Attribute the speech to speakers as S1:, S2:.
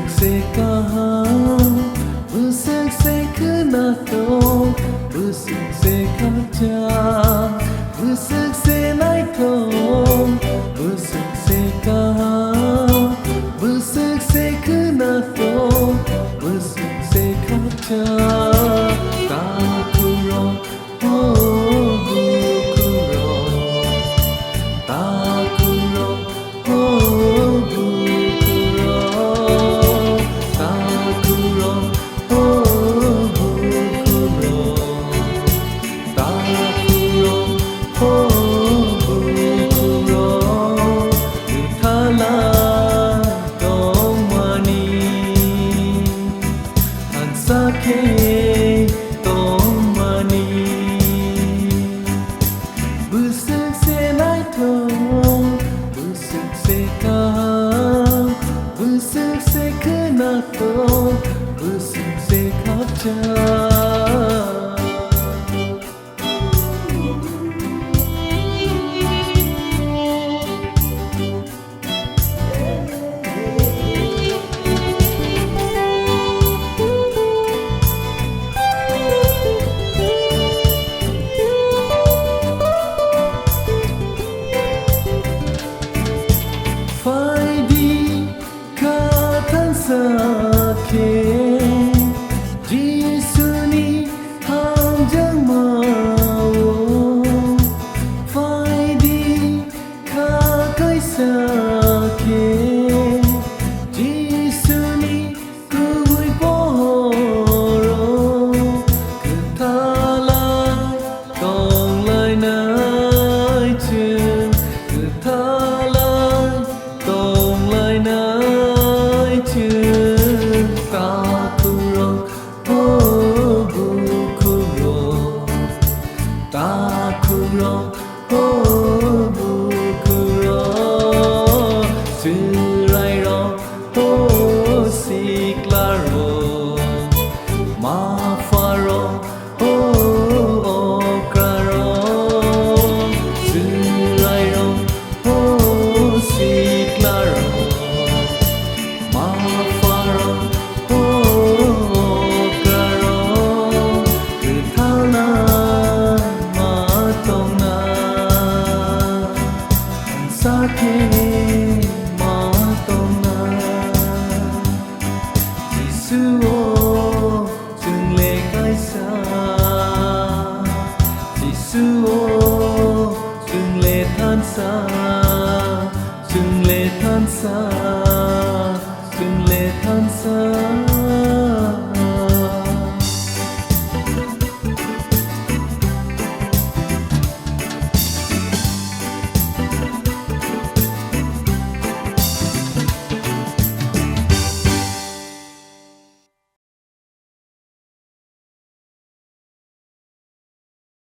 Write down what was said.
S1: รู้สึกเสียคือหน้าโตรู้สึกเสียข้าจารู้สึกเสียในโตรู้สึกเสียการู้สึกเสียคือหน้าโตรู้สึกเสียข้าจาตาคุรอโอ้คุรอตาคุรอโอ้คุรอตาคุรอโอ้คุรอตาคุรอโอ้คุรออยู่ท่าลาดอกมะนีอันสักเคดอกมะนีรู้สึกเสียในท้องรู้สึกเสียการู้สึกเสียคือหน้าโตรู้สึกเสียข้าจาไฟดีข้าท่านสักเคยิสุนีทางจังมาโอไฟดีข้าเคยสักเคยิสุนีกูบุยปอโรคือทาลายต้องลายนายจึงคือทาลายต้องลายนายจึงตาคุรอโอ้บุคุรอตาคุรอโอ้บุคุรอสื่อไรรอโอ้สิกลารอมาฟารอโอ้กรารอสื่อไรรอโอ้สิกลารอมาฟารอโอ้กรารอคือเท่านั้นมาตรงนั้นสักเคมาตรงนั้นยิสุ